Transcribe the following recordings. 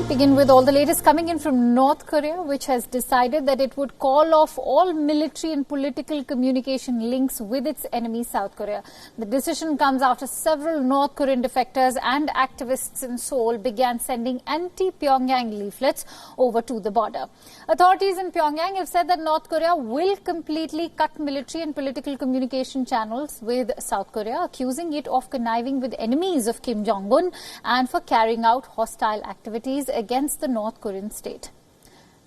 Begin with all the latest coming in from North Korea, which has decided that it would call off all military and political communication links with its enemy South Korea. The decision comes after several North Korean defectors and activists in Seoul began sending anti-Pyongyang leaflets over to the border. Authorities in Pyongyang have said that North Korea will completely cut military and political communication channels with South Korea, accusing it of conniving with enemies of Kim Jong-un and for carrying out hostile activities against the North Korean state.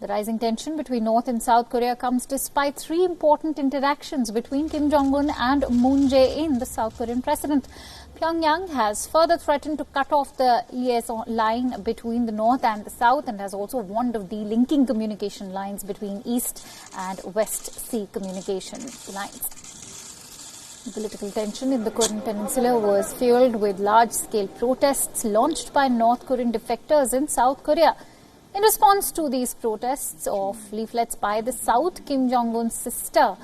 The rising tension between North and South Korea comes despite three important interactions between Kim Jong-un and Moon Jae-in, the South Korean president. Pyongyang has further threatened to cut off the liaison line between the North and the South and has also warned of delinking communication lines between East and West Sea communication lines. The political tension in the Korean Peninsula was fueled with large-scale protests launched by North Korean defectors in South Korea. In response to these protests of leaflets by the South, Kim Jong-un's sister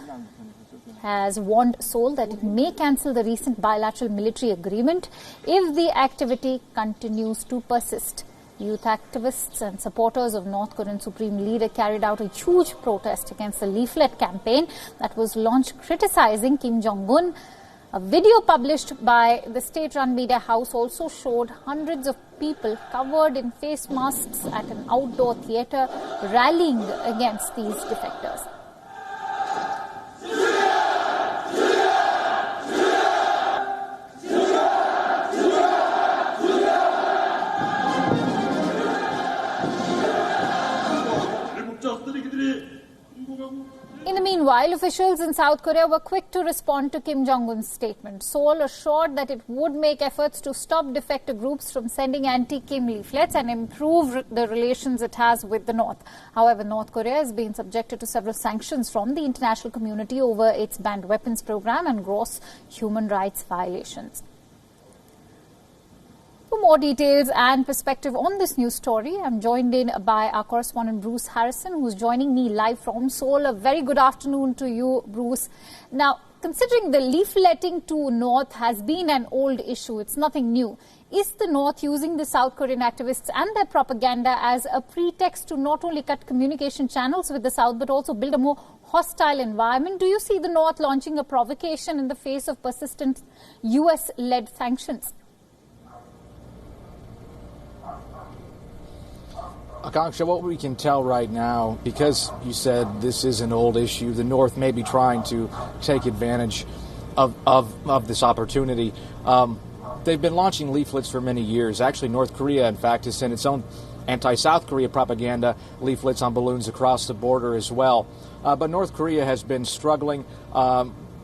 has warned Seoul that it may cancel the recent bilateral military agreement if the activity continues to persist. Youth activists and supporters of North Korean Supreme Leader carried out a huge protest against the leaflet campaign that was launched criticizing Kim Jong-un. A video published by the state-run media house also showed hundreds of people covered in face masks at an outdoor theatre rallying against these defectors. In the meanwhile, officials in South Korea were quick to respond to Kim Jong-un's statement. Seoul assured that it would make efforts to stop defector groups from sending anti-Kim leaflets and improve the relations it has with the North. However, North Korea has been subjected to several sanctions from the international community over its banned weapons program and gross human rights violations. For more details and perspective on this news story, I'm joined in by our correspondent Bruce Harrison, who's joining me live from Seoul. A very good afternoon to you, Bruce. Now, considering the leafletting to North has been an old issue, it's nothing new. Is the North using the South Korean activists and their propaganda as a pretext to not only cut communication channels with the South, but also build a more hostile environment? Do you see the North launching a provocation in the face of persistent US-led sanctions? Akanksha, what we can tell right now, because you said this is an old issue, the North may be trying to take advantage of this opportunity. They've been launching leaflets for many years. Actually, North Korea, in fact, has sent its own anti-South Korea propaganda leaflets on balloons across the border as well. But North Korea has been struggling.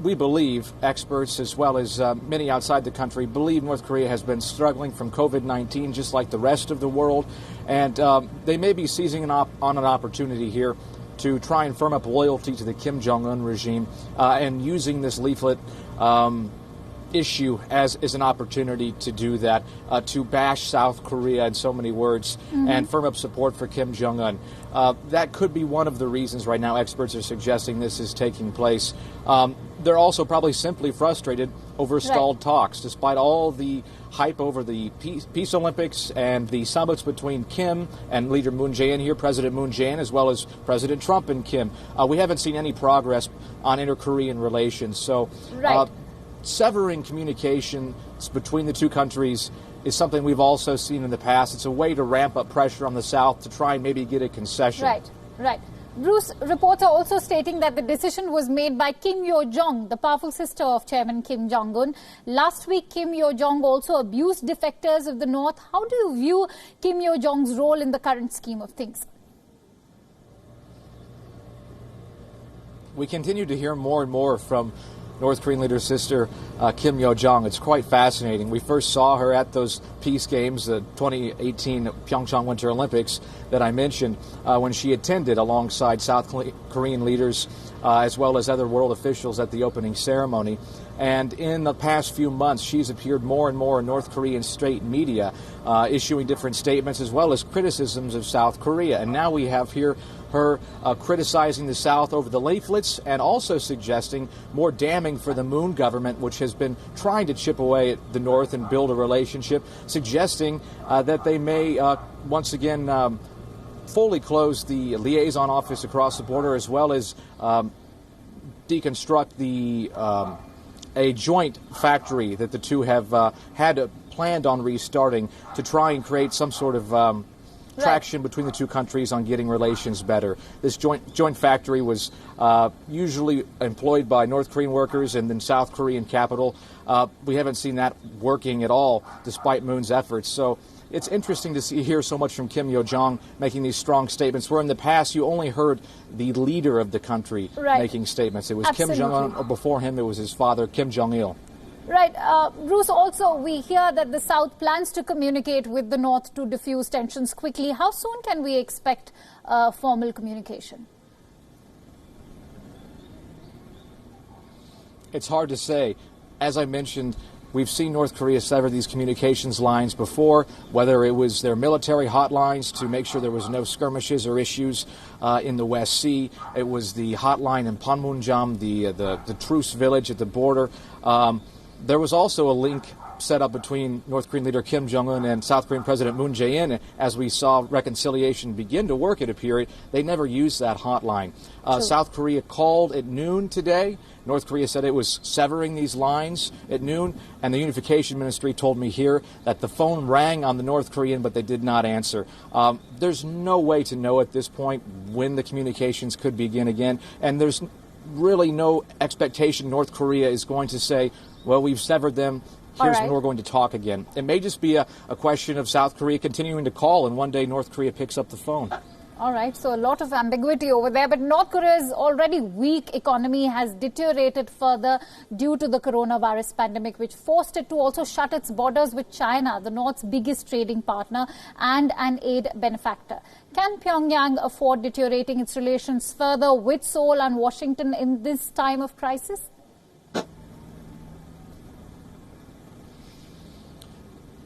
We believe, experts as well as many outside the country, believe North Korea has been struggling from COVID-19 just like the rest of the world. And they may be seizing on an opportunity here to try and firm up loyalty to the Kim Jong-un regime and using this leaflet issue as an opportunity to do that, to bash South Korea in so many words and firm up support for Kim Jong-un. That could be one of the reasons right now experts are suggesting this is taking place. They're also probably simply frustrated over stalled talks, despite all the hype over the Peace Olympics and the summits between Kim and leader Moon Jae-in here, President Moon Jae-in, as well as President Trump and Kim. We haven't seen any progress on inter-Korean relations. So severing communications between the two countries is something we've also seen in the past. It's a way to ramp up pressure on the South to try and maybe get a concession. Right. Bruce, reports are also stating that the decision was made by Kim Yo-jong, the powerful sister of Chairman Kim Jong-un. Last week, Kim Yo-jong also abused defectors of the North. How do you view Kim Yo-jong's role in the current scheme of things? We continue to hear more and more from North Korean leader's sister, Kim Yo-jong. It's quite fascinating. We first saw her at those peace games, the 2018 Pyeongchang Winter Olympics that I mentioned, when she attended alongside South Korean leaders as well as other world officials at the opening ceremony. And in the past few months, she's appeared more and more in North Korean state media, issuing different statements as well as criticisms of South Korea. And now we have here her criticizing the South over the leaflets and also suggesting more damning for the Moon government, which has been trying to chip away at the North and build a relationship, suggesting that they may once again fully close the liaison office across the border, as well as deconstruct the a joint factory that the two have had planned on restarting to try and create some sort of traction between the two countries on getting relations better. This joint factory was usually employed by North Korean workers in the South Korean capital. We haven't seen that working at all, despite Moon's efforts. So it's interesting to hear so much from Kim Yo-jong making these strong statements, where in the past you only heard the leader of the country making statements. It was Kim Jong-un, or before him it was his father, Kim Jong-il. Right. Bruce, also we hear that the South plans to communicate with the North to diffuse tensions quickly. How soon can we expect formal communication? It's hard to say. As I mentioned, we've seen North Korea sever these communications lines before, whether it was their military hotlines to make sure there was no skirmishes or issues in the West Sea. It was the hotline in Panmunjom, the truce village at the border. There was also a link set up between North Korean leader Kim Jong-un and South Korean President Moon Jae-in. As we saw reconciliation begin to work, it appeared, they never used that hotline. South Korea called at noon today. North Korea said it was severing these lines at noon, and the Unification Ministry told me here that the phone rang on the North Korean, but they did not answer. There's no way to know at this point when the communications could begin again, and there's really no expectation North Korea is going to say, well, we've severed them, here's when we're going to talk again. It may just be a question of South Korea continuing to call, and one day North Korea picks up the phone. All right, so a lot of ambiguity over there, but North Korea's already weak economy has deteriorated further due to the coronavirus pandemic, which forced it to also shut its borders with China, the North's biggest trading partner and an aid benefactor. Can Pyongyang afford deteriorating its relations further with Seoul and Washington in this time of crisis?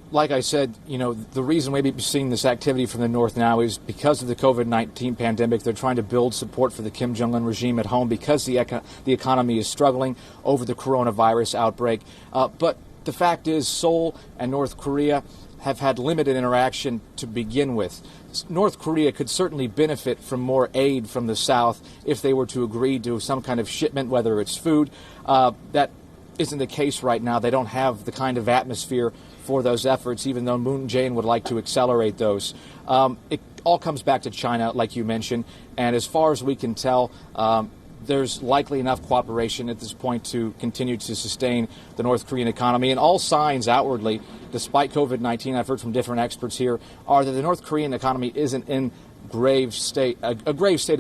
Like I said, the reason we've been seeing this activity from the North now is because of the COVID-19 pandemic. They're trying to build support for the Kim Jong-un regime at home because the economy is struggling over the coronavirus outbreak. But the fact is, Seoul and North Korea have had limited interaction to begin with. North Korea could certainly benefit from more aid from the South if they were to agree to some kind of shipment, whether it's food. That isn't the case right now. They don't have the kind of atmosphere for those efforts, even though Moon Jae-in would like to accelerate those. It all comes back to China, like you mentioned, and as far as we can tell, there's likely enough cooperation at this point to continue to sustain the North Korean economy. And all signs outwardly, despite COVID-19, I've heard from different experts here, are that the North Korean economy isn't in a grave state at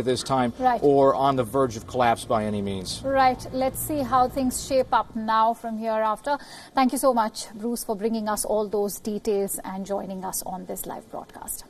this time, or on the verge of collapse by any means. Right. Let's see how things shape up now from hereafter. Thank you so much, Bruce, for bringing us all those details and joining us on this live broadcast.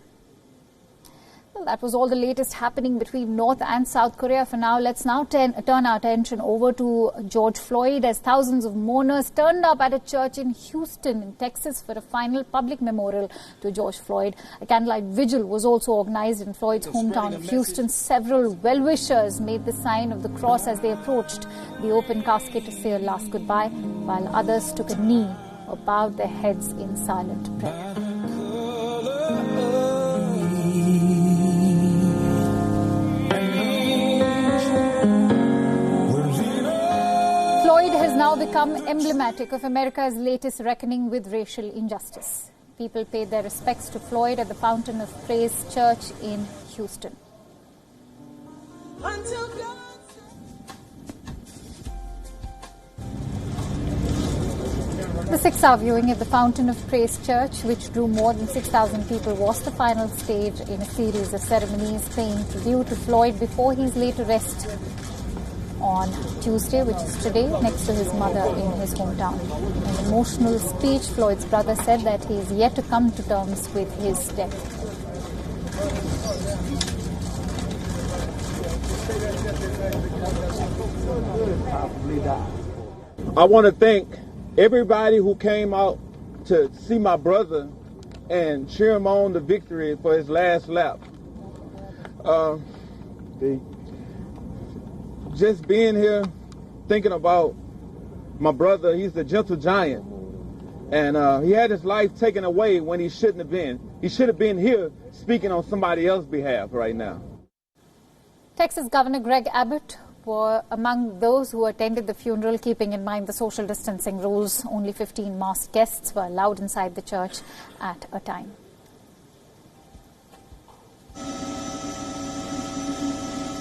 Well, that was all the latest happening between North and South Korea. For now, let's now turn our attention over to George Floyd, as thousands of mourners turned up at a church in Houston, in Texas, for a final public memorial to George Floyd. A candlelight vigil was also organized in Floyd's hometown of Houston. Several well-wishers made the sign of the cross as they approached the open casket to say a last goodbye, while others took a knee or bowed their heads in silent prayer. Floyd has now become emblematic of America's latest reckoning with racial injustice. People paid their respects to Floyd at the Fountain of Praise Church in Houston. The 6-hour viewing at the Fountain of Praise Church, which drew more than 6,000 people, was the final stage in a series of ceremonies paying tribute to Floyd before he's laid to rest on Tuesday, which is today, next to his mother in his hometown. In an emotional speech, Floyd's brother said that he is yet to come to terms with his death. I want to thank everybody who came out to see my brother and cheer him on the victory for his last lap. Just being here, thinking about my brother, he's a gentle giant. And he had his life taken away when he shouldn't have been. He should have been here speaking on somebody else's behalf right now. Texas Governor Greg Abbott were among those who attended the funeral, keeping in mind the social distancing rules. Only 15 masked guests were allowed inside the church at a time.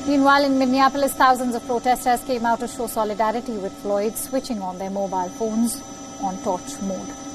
Meanwhile, in Minneapolis, thousands of protesters came out to show solidarity with Floyd, switching on their mobile phones on torch mode.